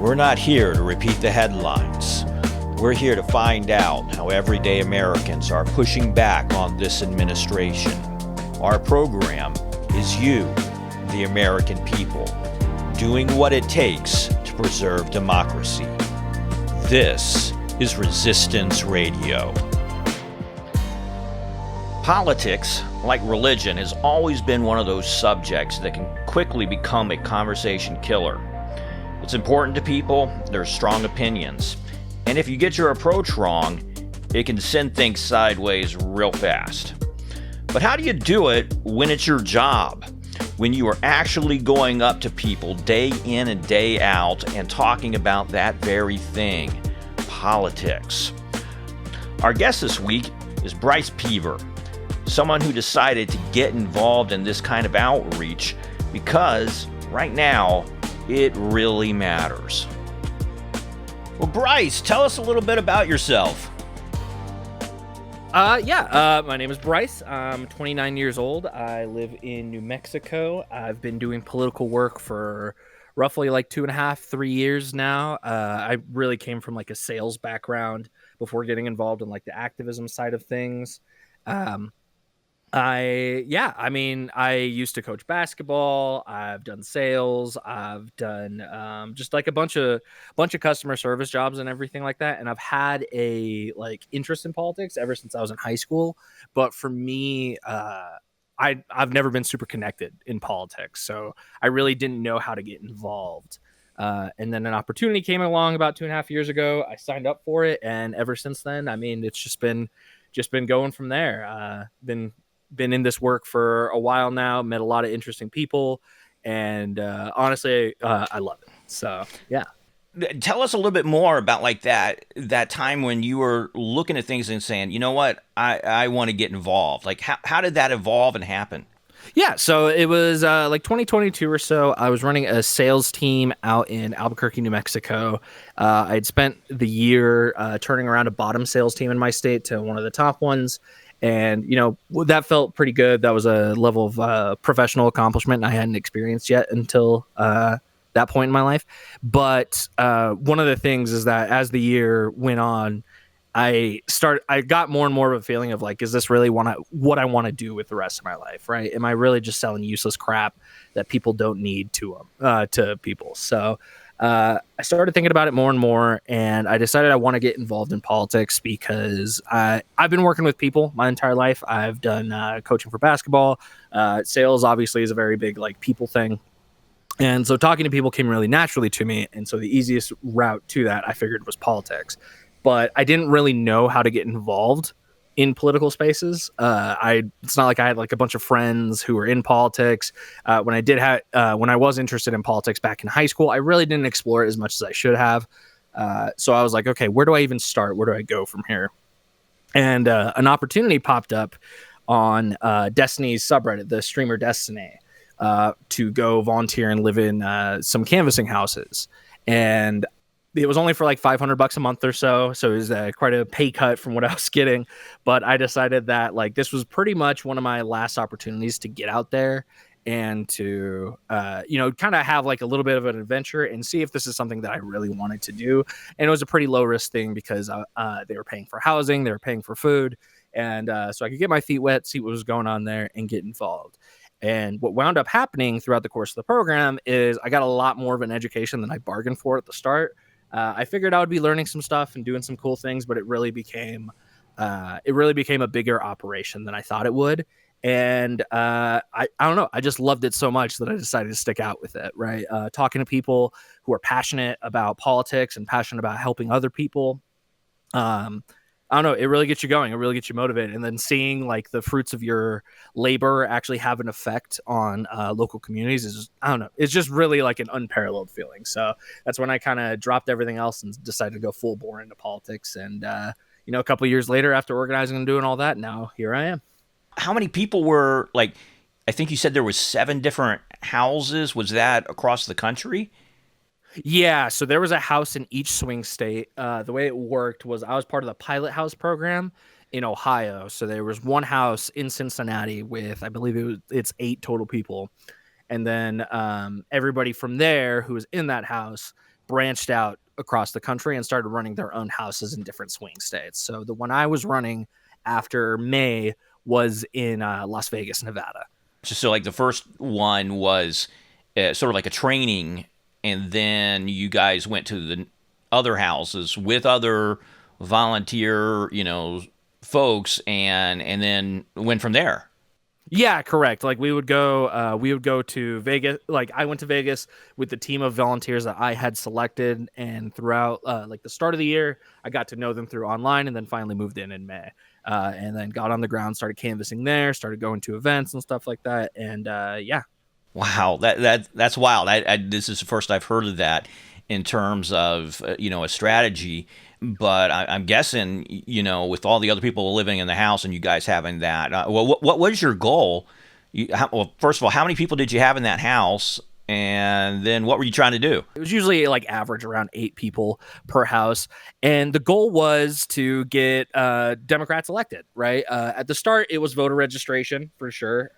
We're not here to repeat the headlines. We're here to find out how everyday Americans are pushing back on this administration. Our program is you, the American people, doing what it takes to preserve democracy. This is Resistance Radio. Politics, like religion, has always been one of those subjects that can quickly become a conversation killer. It's important to people, there's strong opinions, and if you get your approach wrong, it can send things sideways real fast. But how do you do it when it's your job? When you are actually going up to people day in and day out and talking about that very thing, politics. Our guest this week is Bryce Peever, someone who decided to get involved in this kind of outreach because right now it really matters. Well, Bryce, tell us a little bit about yourself. My name is Bryce. I'm 29 years old. I live in New Mexico. I've been doing political work for roughly like 2.5, 3 years now. I really came from like a sales background before getting involved in like the activism side of things. I used to coach basketball. I've done sales. I've done just like a bunch of customer service jobs and everything like that. And I've had a like interest in politics ever since I was in high school. But for me, I've never been super connected in politics, so I really didn't know how to get involved. And then an opportunity came along about 2.5 years ago. I signed up for it, and ever since then, I mean, it's just been going from there. Been in this work for a while now, met a lot of interesting people, and honestly, I love it. So, yeah. Tell us a little bit more about like that time when you were looking at things and saying, you know what, I want to get involved. Like, how did that evolve and happen? Yeah, so it was like 2022 or so. I was running a sales team out in Albuquerque, New Mexico. I'd spent the year turning around a bottom sales team in my state to one of the top ones. And, you know, that felt pretty good. That was a level of professional accomplishment I hadn't experienced yet until that point in my life. But one of the things is that as the year went on, I got more and more of a feeling of like, is this really what I want to do with the rest of my life? Right? Am I really just selling useless crap that people don't need to people? So I started thinking about it more and more, and I decided I want to get involved in politics because I've been working with people my entire life. I've done coaching for basketball. Sales obviously is a very big like people thing. And so talking to people came really naturally to me. And so the easiest route to that I figured was politics. But I didn't really know how to get involved in political spaces. It's not like I had like a bunch of friends who were in politics. When I was interested in politics back in high school, I really didn't explore it as much as I should have. So I was like, okay, where do I even start? Where do I go from here? And an opportunity popped up on Destiny's subreddit, the streamer Destiny, to go volunteer and live in some canvassing houses. And it was only for like $500 a month or so. So it was quite a pay cut from what I was getting. But I decided that like this was pretty much one of my last opportunities to get out there and to, kind of have like a little bit of an adventure and see if this is something that I really wanted to do. And it was a pretty low risk thing because they were paying for housing, they were paying for food. And so I could get my feet wet, see what was going on there and get involved. And what wound up happening throughout the course of the program is I got a lot more of an education than I bargained for at the start. I figured I would be learning some stuff and doing some cool things, but it really became a bigger operation than I thought it would. And I don't know. I just loved it so much that I decided to stick out with it. Right, talking to people who are passionate about politics and passionate about helping other people. I don't know. It really gets you going. It really gets you motivated. And then seeing like the fruits of your labor actually have an effect on local communities is, I don't know. It's just really like an unparalleled feeling. So that's when I kind of dropped everything else and decided to go full bore into politics. And, a couple of years later after organizing and doing all that, now here I am. How many people were like, I think you said there was 7 different houses. Was that across the country? Yeah, so there was a house in each swing state. The way it worked was I was part of the pilot house program in Ohio. So there was one house in Cincinnati with, I believe it's 8 total people. And then everybody from there who was in that house branched out across the country and started running their own houses in different swing states. So the one I was running after May was in Las Vegas, Nevada. So like the first one was sort of like a training, and then you guys went to the other houses with other volunteer, folks, and then went from there. Yeah, correct. Like we would go to Vegas. Like I went to Vegas with the team of volunteers that I had selected, and throughout like the start of the year, I got to know them through online, and then finally moved in May, and then got on the ground, started canvassing there, started going to events and stuff like that, and yeah. Wow, that's wild. This is the first I've heard of that in terms of a strategy. But I'm guessing with all the other people living in the house and you guys having that. Well, what was your goal? Well, first of all, how many people did you have in that house? And then what were you trying to do? It was usually like average around 8 people per house. And the goal was to get Democrats elected, right? At the start, it was voter registration for sure.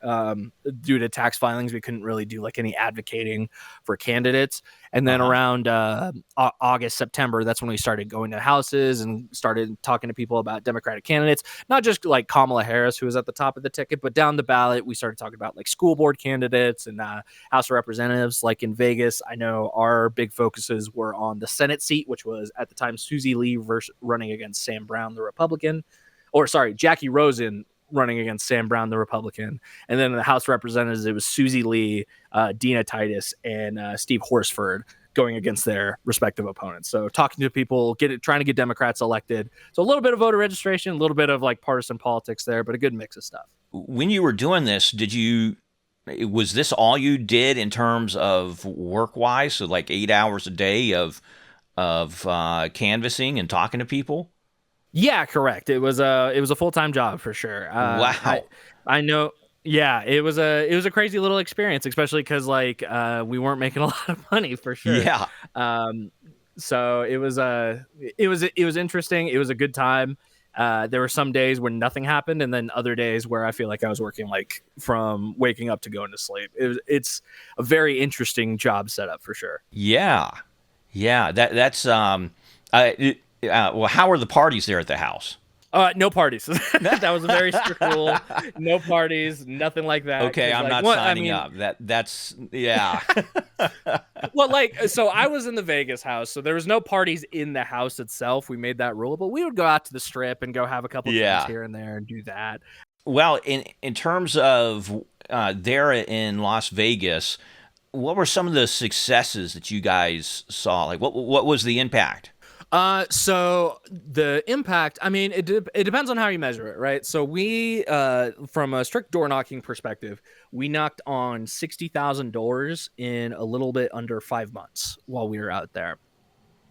Due to tax filings, we couldn't really do like any advocating for candidates. And then around August, September, that's when we started going to houses and started talking to people about Democratic candidates, not just like Kamala Harris, who was at the top of the ticket, but down the ballot, we started talking about like school board candidates and House of Representatives. Like in Vegas, I know our big focuses were on the Senate seat, which was at the time Susie Lee running against Sam Brown, the Republican, or sorry, Jackie Rosen running against Sam Brown, the Republican. And then in the House of Representatives, it was Susie Lee, Dina Titus, and Steve Horsford going against their respective opponents. So talking to people, trying to get Democrats elected. So a little bit of voter registration, a little bit of like partisan politics there, but a good mix of stuff. When you were doing this, was this all you did in terms of work-wise? So like 8 hours a day of canvassing and talking to people? Yeah, correct. It was a full-time job for sure. Wow. I know. Yeah, it was a crazy little experience, especially because like we weren't making a lot of money for sure. Yeah. So it was interesting. It was a good time. There were some days when nothing happened, and then other days where I feel like I was working like from waking up to going to sleep. It's a very interesting job setup for sure. Yeah. Yeah. Well, how were the parties there at the house? No parties. That was a very strict rule. No parties, nothing like that. Okay, I'm like, not signing up. That's yeah. Well, like, so I was in the Vegas house, so there was no parties in the house itself. We made that rule, but we would go out to the strip and go have a couple drinks here and there and do that. Well, in terms of there in Las Vegas, what were some of the successes that you guys saw? Like, what was the impact? So the impact, I mean, it depends on how you measure it, right? So we, from a strict door knocking perspective, we knocked on 60,000 doors in a little bit under 5 months while we were out there.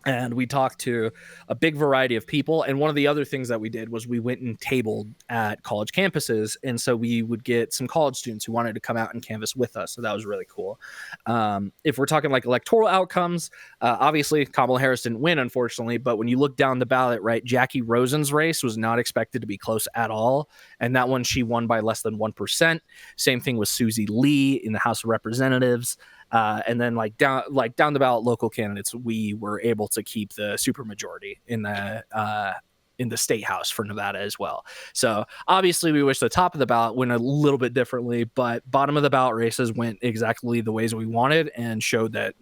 And we talked to a big variety of people. And one of the other things that we did was we went and tabled at college campuses. And so we would get some college students who wanted to come out and canvass with us. So that was really cool. If we're talking like electoral outcomes, obviously Kamala Harris didn't win, unfortunately. But when you look down the ballot, right, Jackie Rosen's race was not expected to be close at all. And that one, she won by less than 1%. Same thing with Susie Lee in the House of Representatives. And then down the ballot local candidates, we were able to keep the supermajority in the state house for Nevada as well. So obviously we wish the top of the ballot went a little bit differently, but bottom of the ballot races went exactly the ways we wanted and showed that,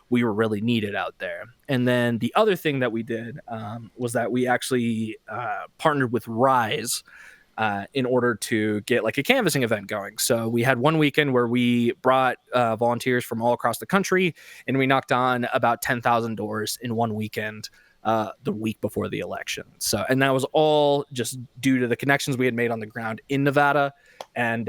we were really needed out there. And then the other thing that we did was that we actually partnered with Rise in order to get like a canvassing event going. So we had one weekend where we brought volunteers from all across the country, and we knocked on about 10,000 doors in one weekend the week before the election. So, and that was all just due to the connections we had made on the ground in Nevada and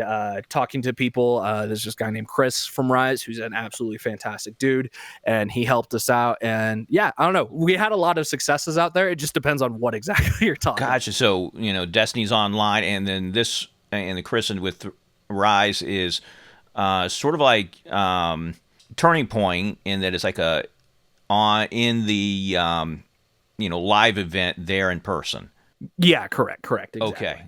talking to people. There's this guy named Chris from Rise, who's an absolutely fantastic dude, and he helped us out. And yeah, I don't know. We had a lot of successes out there. It just depends on what exactly you're talking. Gotcha. So, Destiny's Online, and then this, and the Chris and with Rise is sort of like Turning Point in that it's like in the live event there in person. Yeah, correct. Exactly. Okay.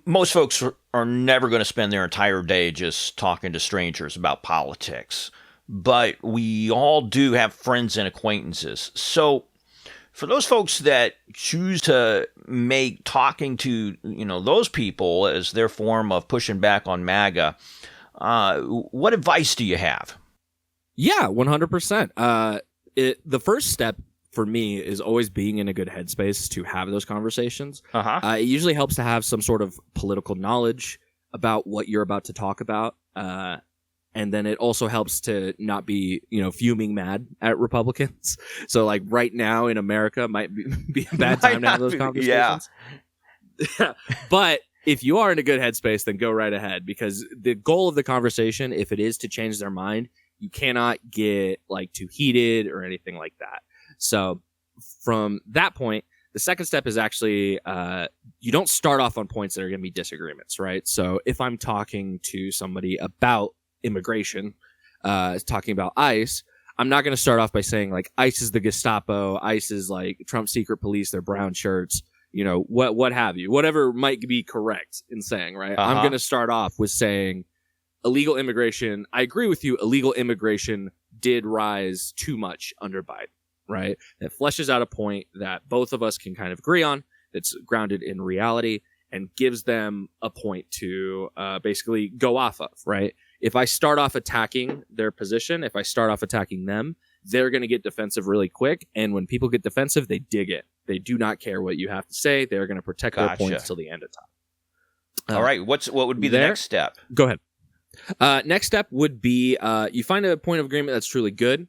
Most folks are never going to spend their entire day just talking to strangers about politics. but we all do have friends and acquaintances. So for those folks that choose to make talking to, those people as their form of pushing back on MAGA, what advice do you have? Yeah, 100%. The first step for me is always being in a good headspace to have those conversations. It usually helps to have some sort of political knowledge about what you're about to talk about. And then it also helps to not be, fuming mad at Republicans. So like right now in America might be a bad time to have those conversations. Yeah. But if you are in a good headspace, then go right ahead, because the goal of the conversation, if it is to change their mind, you cannot get like too heated or anything like that. So from that point, the second step is actually you don't start off on points that are going to be disagreements, right? So if I'm talking to somebody about immigration, talking about ICE, I'm not going to start off by saying like ICE is the Gestapo, ICE is like Trump's secret police, they're brown shirts, what have you, whatever might be correct in saying, right? I'm going to start off with saying illegal immigration. I agree with you. Illegal immigration did rise too much under Biden, right? That fleshes out a point that both of us can kind of agree on, that's grounded in reality, and gives them a point to basically go off of, right? If I start off attacking their position, if I start off attacking them, they're going to get defensive really quick. And when people get defensive, they dig it. They do not care what you have to say. They're going to protect their points till the end of time. All right. What would be the next step? Go ahead. Next step would be you find a point of agreement that's truly good.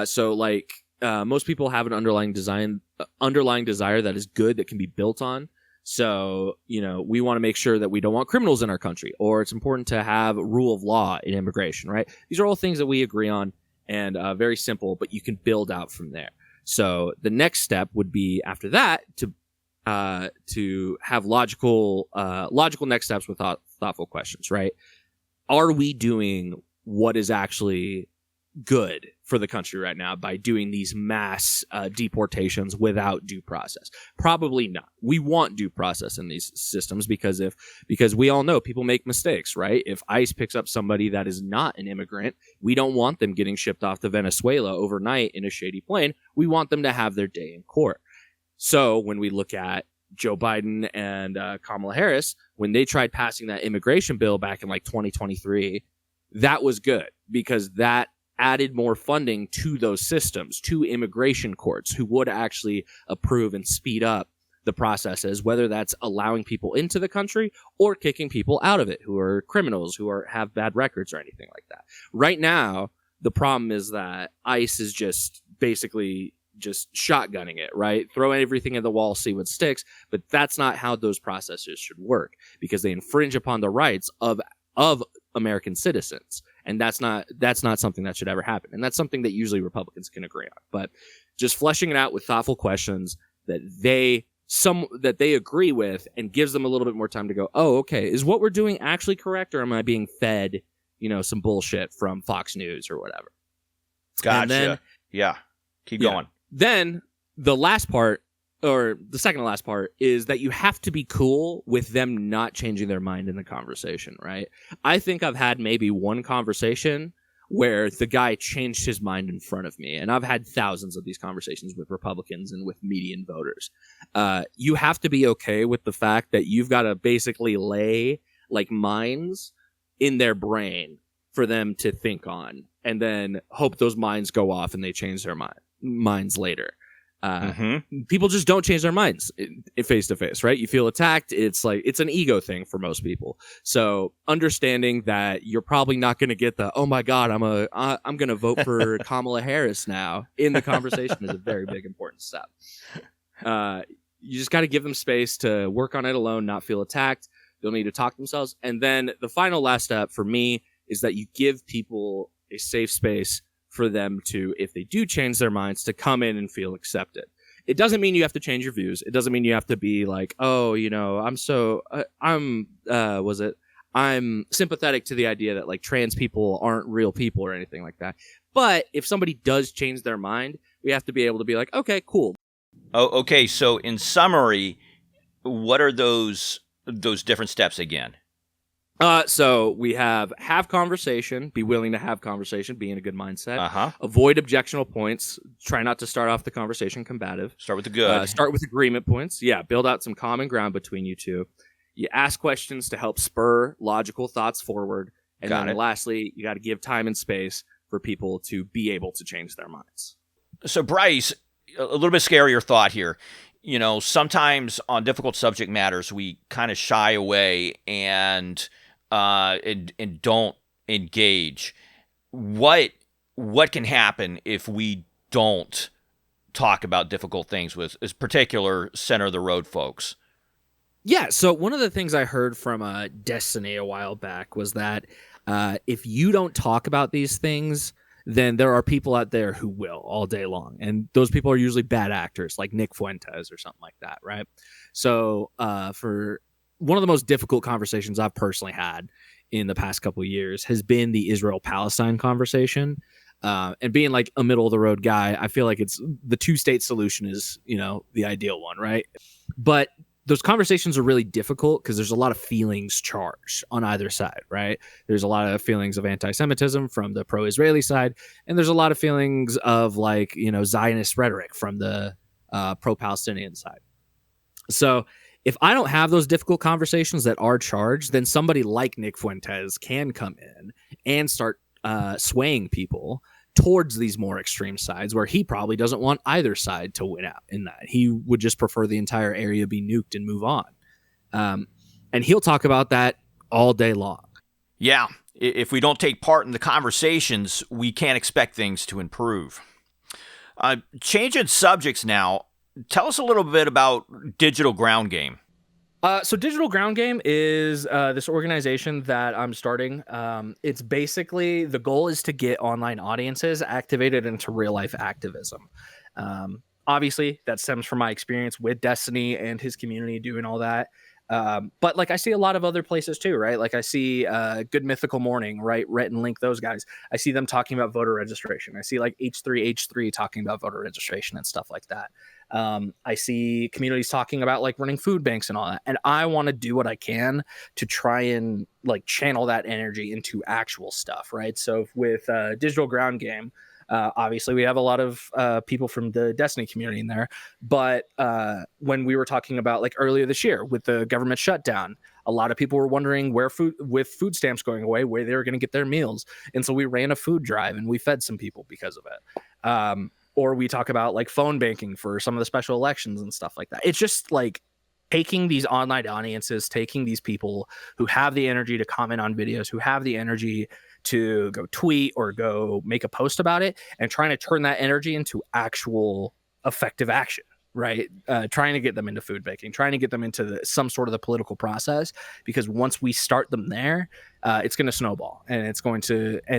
So like most people have an underlying desire that is good, that can be built on. So, we want to make sure that we don't want criminals in our country, or it's important to have rule of law in immigration, right? These are all things that we agree on, and very simple, but you can build out from there. So the next step would be after that to have logical next steps with thoughtful questions, right? Are we doing what is actually good for the country right now by doing these mass deportations without due process? Probably not. We want due process in these systems because we all know people make mistakes, right? If ICE picks up somebody that is not an immigrant, we don't want them getting shipped off to Venezuela overnight in a shady plane. We want them to have their day in court. So when we look at Joe Biden and Kamala Harris, when they tried passing that immigration bill back in like 2023, that was good because that added more funding to those systems, to immigration courts who would actually approve and speed up the processes, whether that's allowing people into the country or kicking people out of it who are criminals, who have bad records or anything like that. Right now, the problem is that ICE is just basically just shotgunning it, right? Throw everything at the wall, see what sticks. But that's not how those processes should work, because they infringe upon the rights of American citizens. And that's not something that should ever happen. And that's something that usually Republicans can agree on. But just fleshing it out with thoughtful questions that they agree with, and gives them a little bit more time to go, oh, okay, is what we're doing actually correct, or am I being fed, some bullshit from Fox News or whatever? Gotcha. Then, keep going. Then the last part, or the second to last part, is that you have to be cool with them not changing their mind in the conversation, right? I think I've had maybe one conversation where the guy changed his mind in front of me, and I've had thousands of these conversations with Republicans and with median voters. You have to be okay with the fact that you've got to basically lay like mines in their brain for them to think on, and then hope those mines go off and they change their minds later. People just don't change their minds face to face, right? You feel attacked. It's like, it's an ego thing for most people. So understanding that you're probably not going to get the, oh my God, I'm going to vote for Kamala Harris now in the conversation is a very big, important step. You just got to give them space to work on it alone, not feel attacked. They'll need to talk themselves. And then the final last step for me is that you give people a safe space for them to, if they do change their minds, to come in and feel accepted. It doesn't mean you have to change your views. It doesn't mean you have to be like, oh, I'm sympathetic to the idea that like trans people aren't real people or anything like that. But if somebody does change their mind, we have to be able to be like, okay, cool. Oh, okay. So in summary, what are those different steps again? So we have conversation, be willing to have conversation, be in a good mindset, Uh-huh. avoid objectionable points, try not to start off the conversation combative, Start with the good. start with agreement points. Yeah, build out some common ground between you two. You ask questions to help spur logical thoughts forward. And Got then it. lastly, you got to give time and space for people to be able to change their minds. So, Bryce, a little bit scarier thought here. Sometimes on difficult subject matters, we kind of shy away and don't engage. What can happen if we don't talk about difficult things with this particular center of the road folks? Yeah, so one of the things I heard from Destiny a while back was that if you don't talk about these things, then there are people out there who will all day long. And those people are usually bad actors like Nick Fuentes or something like that, right? So for one of the most difficult conversations I've personally had in the past couple of years has been the Israel-Palestine conversation. And being like a middle of the road guy, I feel like it's the two-state solution is, the ideal one, right? But those conversations are really difficult because there's a lot of feelings charged on either side, right? There's a lot of feelings of anti-Semitism from the pro-Israeli side, and there's a lot of feelings of Zionist rhetoric from the pro-Palestinian side. So if I don't have those difficult conversations that are charged, then somebody like Nick Fuentes can come in and start swaying people towards these more extreme sides where he probably doesn't want either side to win out in that. He would just prefer the entire area be nuked and move on. And he'll talk about that all day long. Yeah, if we don't take part in the conversations, we can't expect things to improve. Changing subjects now, tell us a little bit about Digital Ground Game. So Digital Ground Game is this organization that I'm starting. It's basically, the goal is to get online audiences activated into real life activism. Obviously, that stems from my experience with Destiny and his community doing all that. But I see a lot of other places too, right? I see Good Mythical Morning, right? Rhett and Link, those guys. I see them talking about voter registration. I see H3H3 talking about voter registration and stuff like that. I see communities talking about running food banks and all that. And I want to do what I can to try and channel that energy into actual stuff, right? So with Digital Ground Game, obviously, we have a lot of people from the Destiny community in there. But when we were talking about earlier this year with the government shutdown, a lot of people were wondering with food stamps going away, where they were going to get their meals. And so we ran a food drive and we fed some people because of it. Or we talk about phone banking for some of the special elections and stuff like that. It's just taking these online audiences, taking these people who have the energy to comment on videos, who have the energy to go tweet or go make a post about it, and trying to turn that energy into actual effective action, right? Trying to get them into food banking, trying to get them into some sort of the political process, because once we start them there, it's going to snowball, and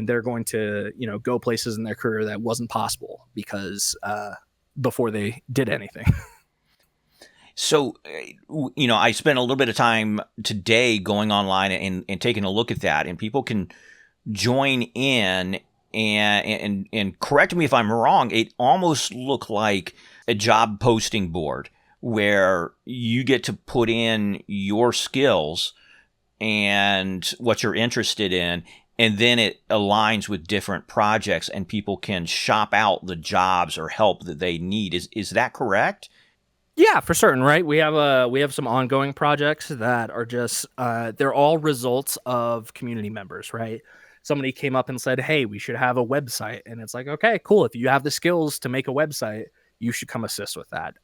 they're going to go places in their career that wasn't possible because before they did anything. So, I spent a little bit of time today going online and taking a look at that, and people can join in and correct me if I'm wrong. It almost looked like a job posting board where you get to put in your skills and what you're interested in, and then it aligns with different projects, and people can shop out the jobs or help that they need. Is that correct? Yeah, for certain, right? We have some ongoing projects that are just they're all results of community members, right? Somebody came up and said, "Hey, we should have a website," and it's okay, cool. If you have the skills to make a website, you should come assist with that.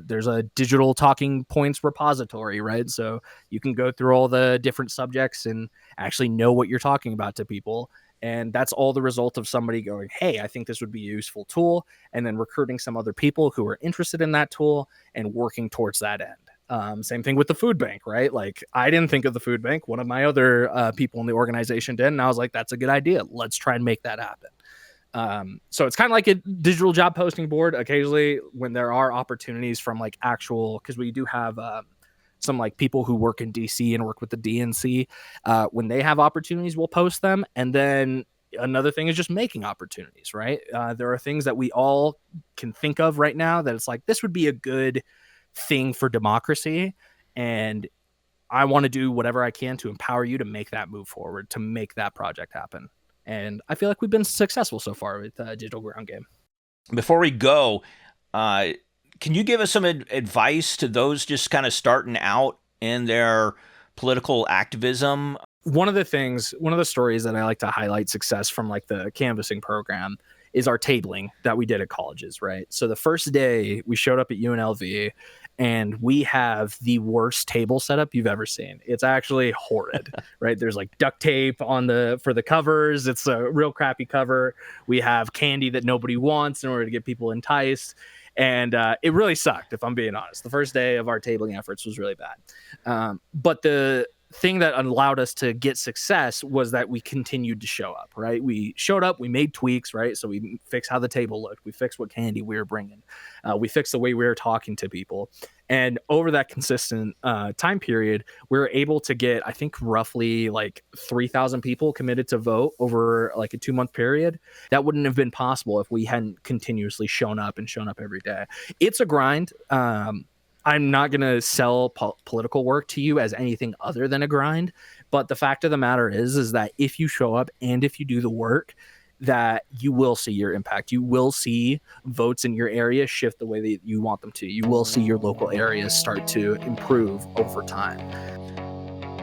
There's a digital talking points repository, right? So you can go through all the different subjects and actually know what you're talking about to people. And that's all the result of somebody going, "Hey, I think this would be a useful tool," and then recruiting some other people who are interested in that tool and working towards that end. Same thing with the food bank, right? I didn't think of the food bank. One of my other people in the organization did, and I was like, "That's a good idea. Let's try and make that happen." So it's kind of like a digital job posting board. Occasionally, when there are opportunities from actual, because we do have some people who work in DC and work with the DNC, when they have opportunities, we'll post them. And then another thing is just making opportunities, right? There are things that we all can think of right now that it's this would be a good thing for democracy. And I want to do whatever I can to empower you to make that move forward, to make that project happen. And I feel like we've been successful so far with Digital Ground Game. Before we go, can you give us some advice to those just kind of starting out in their political activism? One of the stories that I like to highlight success from like the canvassing program is our tabling that we did at colleges, right? So the first day we showed up at UNLV and we have the worst table setup you've ever seen. It's actually horrid, right? There's like duct tape for the covers. It's a real crappy cover. We have candy that nobody wants in order to get people enticed. And it really sucked, if I'm being honest. The first day of our tabling efforts was really bad. But the thing that allowed us to get success was that we continued to show up, right? We showed up, we made tweaks, right? So we fixed how the table looked. We fixed what candy we were bringing. We fixed the way we were talking to people. And over that consistent time period, we were able to get, I think, roughly like 3,000 people committed to vote over like a 2-month period. That wouldn't have been possible if we hadn't continuously shown up every day. It's a grind. I'm not going to sell political work to you as anything other than a grind. But the fact of the matter is that if you show up and if you do the work, that you will see your impact. You will see votes in your area shift the way that you want them to. You will see your local areas start to improve over time.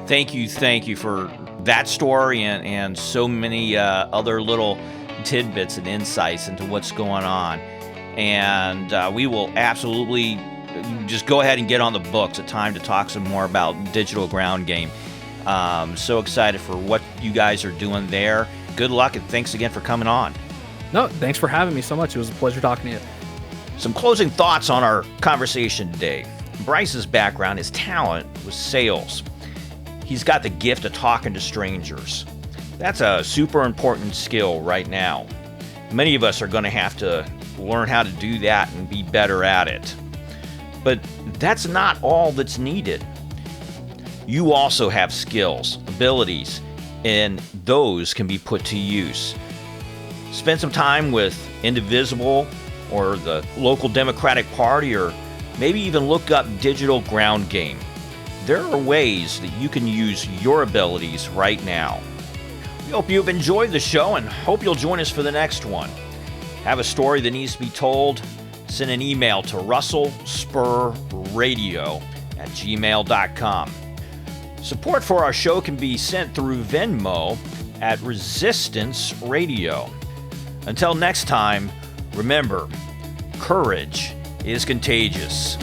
Thank you for that story and so many other little tidbits and insights into what's going on. And we will absolutely just go ahead and get on the books. It's time to talk some more about Digital Ground Game. So excited for what you guys are doing there. Good luck and thanks again for coming on. No, thanks for having me so much. It was a pleasure talking to you. Some closing thoughts on our conversation today. Bryce's background, his talent was sales. He's got the gift of talking to strangers. That's a super important skill right now. Many of us are going to have to learn how to do that and be better at it. But that's not all that's needed. You also have skills, abilities, and those can be put to use. Spend some time with Indivisible or the local Democratic Party, or maybe even look up Digital Ground Game. There are ways that you can use your abilities right now. We hope you've enjoyed the show and hope you'll join us for the next one. Have a story that needs to be told? Send an email to russellspurradio@gmail.com. Support for our show can be sent through Venmo at Resistance Radio. Until next time, remember, courage is contagious.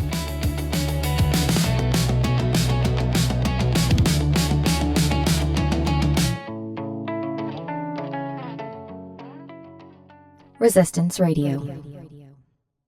Resistance Radio.